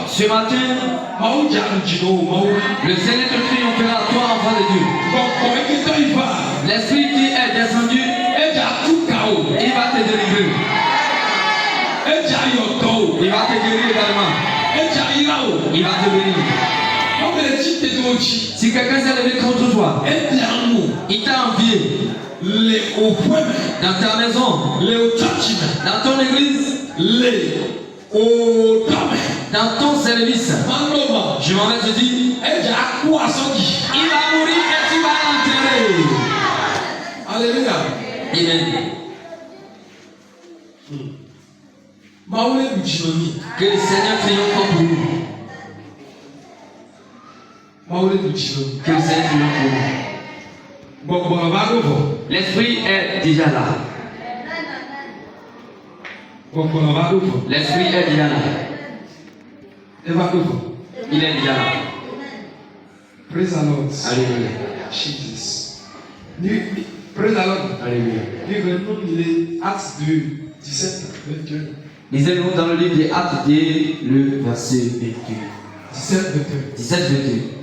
Ce matin, le Seigneur te triomphera à toi, enfant de Dieu. L'esprit qui est descendu, il va te délivrer. Il va te guérir également. Il va te bénir. Si quelqu'un s'est levé contre toi, il t'a envié dans ta maison, dans ton église, dans ton service, je m'en vais te dire, il va mourir et tu vas l'enterrer. Alléluia. Amen. Que le Seigneur triomphe pour nous. Que le Seigneur triomphe pour nous. L'esprit est déjà là. L'esprit est déjà là. Il est déjà là. Praise the Lord. Alléluia. Jesus. Praise the Lord. Alléluia. Actes 2, 17, 22. Lisez-nous dans le livre des Actes, le verset 22. 17, 22. 17, 22.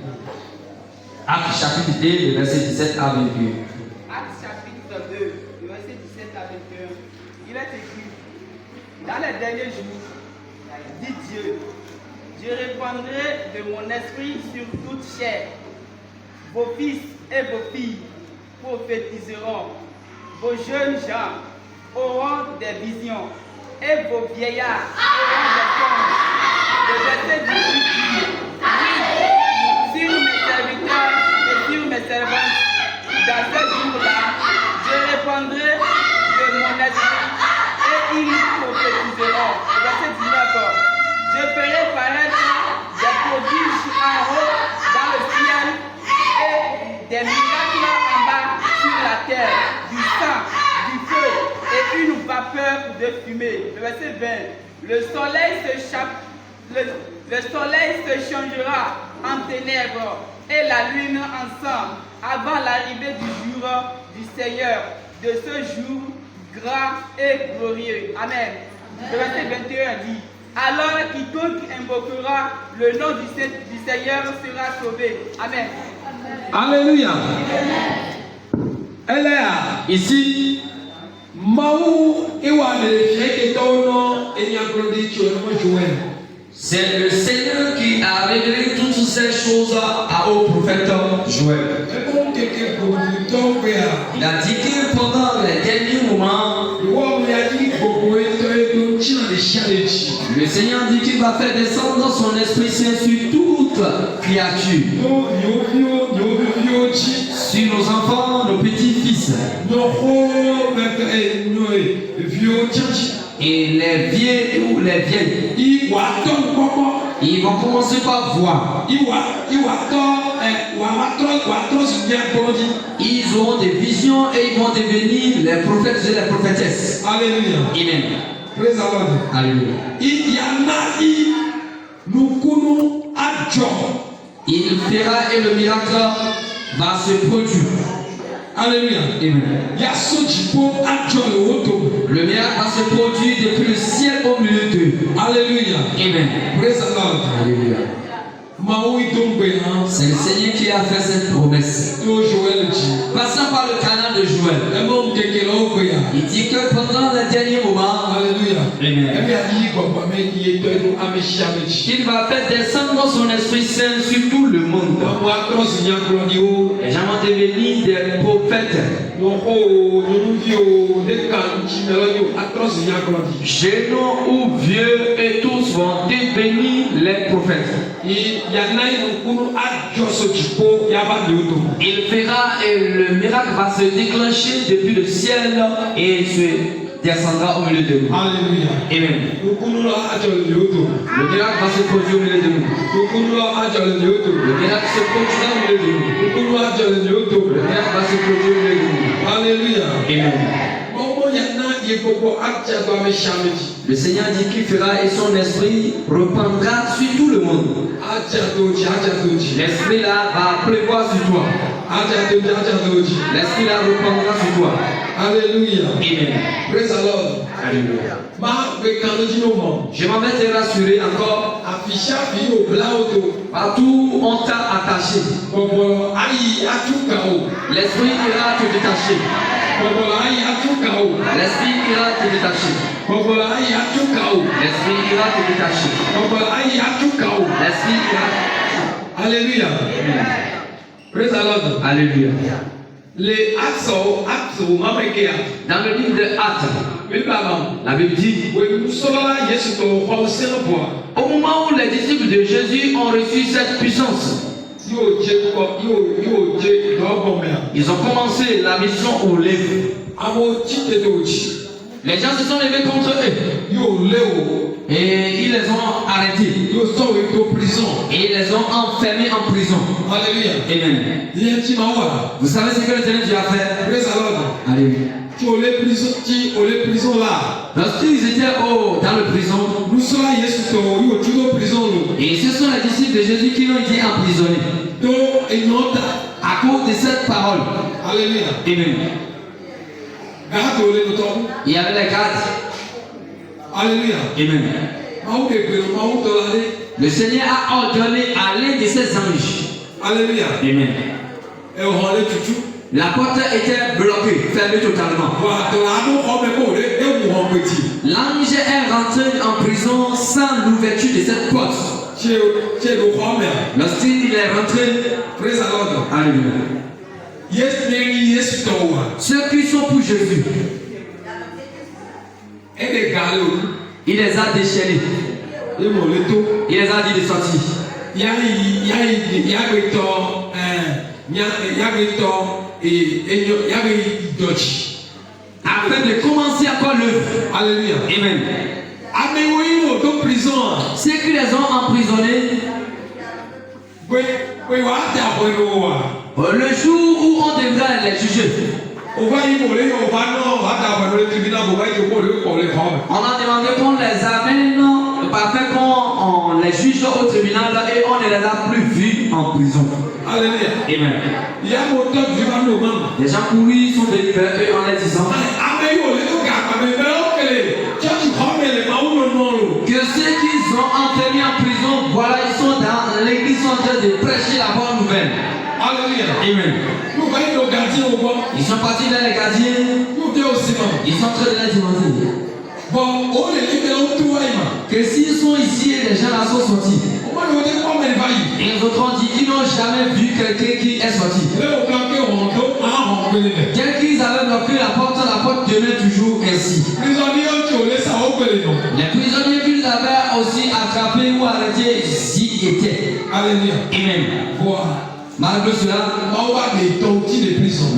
Actes chapitre 2, le verset 17 à 22. Actes chapitre 2, le verset 17 à 21. Il est écrit, dans les derniers jours, dit Dieu, je répandrai de mon esprit sur toute chair. Vos fils et vos filles prophétiseront. Vos jeunes gens auront des visions. Et vos vieillards auront des songes. Le verset 18 dit, sur mes serviteurs et sur mes servantes, dans ce jour-là, je répandrai de mon esprit et ils prophétiseront. Le verset 19, je ferai paraître des prodiges en haut dans le ciel et des miracles en bas sur la terre, du sang, du feu et une vapeur de fumée. Le verset 20, le soleil se changera en ténèbres et la lune en sang avant l'arrivée du jour du Seigneur, de ce jour grand et glorieux. Amen. Le verset 21 dit, alors quiconque invoquera le nom du Seigneur sera sauvé. Amen. Alléluia. Elle est là. Ici, c'est le Seigneur qui a révélé toutes ces choses au prophète Joël. Il a dit que pendant les derniers moments, le Seigneur dit qu'il va faire descendre son Esprit Saint sur toute créature, sur nos enfants, nos petits-fils, et les vieux ou les vieilles. Ils vont commencer par voir. Ils auront des visions et ils vont devenir les prophètes et les prophétesses. Alléluia. Amen. Praise the Lord. Alléluia. Il fera et le miracle va se produire. Alléluia. Amen. Le Le miracle va se produire depuis le ciel au milieu d'eux. Alléluia. Amen. Praise the Lord. Alléluia. C'est le Seigneur qui a fait cette promesse. Passant par le canal de Joël, il dit que pendant les derniers moments, Alléluia. Amen, il va faire descendre son Esprit Saint sur tout le monde. Les gens vont devenir des prophètes. Jeunes ou vieux et tous vont devenir les prophètes. Il fera et le miracle va se déclencher depuis le ciel et se descendra au milieu de nous. Alléluia. Amen. Le miracle va se produire au milieu de nous. Le miracle se produira au milieu de nous. Le miracle va se produire au milieu de nous. Alléluia. Amen. Le Seigneur dit qu'il fera et son esprit reprendra sur tout le monde. L'esprit là va pleuvoir sur toi. L'esprit là reprendra sur toi. Alléluia. Amen. Praise the Lord. Alléluia. Je m'en vais te rassurer encore. Partout où on t'a attaché, l'esprit ira te détacher. L'esprit ira te détacher. L'esprit ira te détacher. L'esprit ira. Alléluia. Praise the Lord. Alléluia. Les actes Dans le livre de Actes, la Bible dit, au moment où les disciples de Jésus ont reçu cette puissance, ils ont commencé la mission au lèvres. Les gens se sont levés contre eux et ils les ont arrêtés et ils les ont enfermés en prison. Alléluia. Amen. Vous savez ce que le Seigneur Dieu a fait? Alléluia. Lorsqu'ils étaient dans le prison, et ce sont les disciples de Jésus qui ont été emprisonnés à cause de cette parole. Alléluia. Amen. Il y avait les gardes. Alléluia. Amen. Le Seigneur a ordonné à l'un de ses anges. Alléluia. Amen. La porte était bloquée, fermée totalement. L'ange est rentré en prison sans l'ouverture de cette porte. Lorsqu'il est rentré, alléluia. Ceux qui sont pour Jésus, il les a déchaînés. Il les a dit de sortir. Afin de commencer encore l'œuvre. Alléluia. Amen. Ceux qui les ont emprisonnés, le jour où on devra les juger, on a demandé qu'on les amène afin qu'on les juge au tribunal et on ne les a plus vus en prison. Alléluia. Amen. Les gens pour lui sont délivrés en les disant que ceux qui sont enfermés en prison, voilà, ils sont dans l'église, sont en train de prêcher la bonne nouvelle. Alléluia. Amen. Ils sont partis dans les gardiens. Ils sont en train de les demander que s'ils sont ici et les gens là sont sortis, et les autres ont dit qu'ils n'ont jamais vu quelqu'un qui est sorti. Dès qu'ils avaient bloqué la porte demeure toujours ainsi. Les prisonniers qu'ils avaient aussi attrapés ou arrêtés ici étaient. Alléluia. Amen. Malgré cela,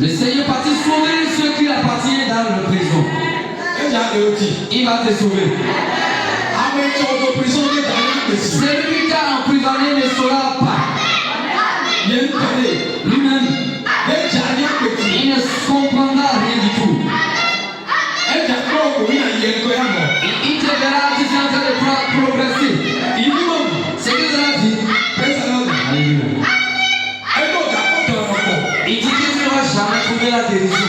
le Seigneur partit sauver ceux qui appartiennent dans la prison. Il va te sauver. Celui qui t'a emprisonné ne saura pas. Lui-même, il ne comprendra rien du tout. Il te verra que tu es en train de progresser. C'est ce que ça dit. Il dit que tu n'auras jamais trouvé la guérison.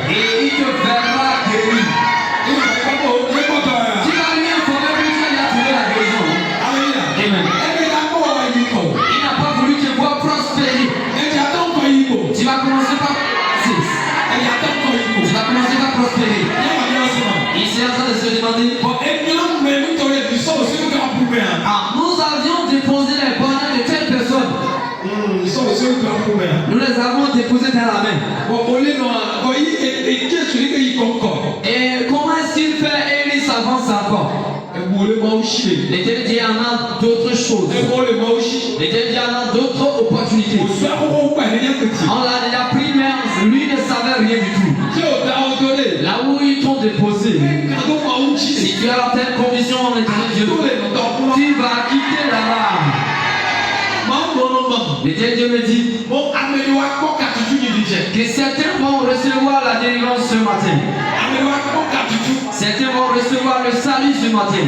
Et il te verra guéri. Tu vas lui informer que tu as trouvé la guérison. Amen. Il n'a pas voulu te voir prospérer. Tu vas commencer par prospérer. Il s'est en train de se demander. Nous avions déposé les bonheurs de telle personne. Nous les avons déposés dans la main. Et comment est-ce qu'il fait et il s'avance encore? L'Éternel dit en a d'autres choses. L'Éternel dit en a d'autres opportunités. On l'a déjà pris, mais lui ne savait rien du tout. Là où ils t'ont déposé, si tu as telle condition en éternel Dieu, tu vas quitter là-bas. L'Éternel Dieu me dit que certains vont recevoir la délivrance ce matin. Certains vont recevoir le salut ce matin.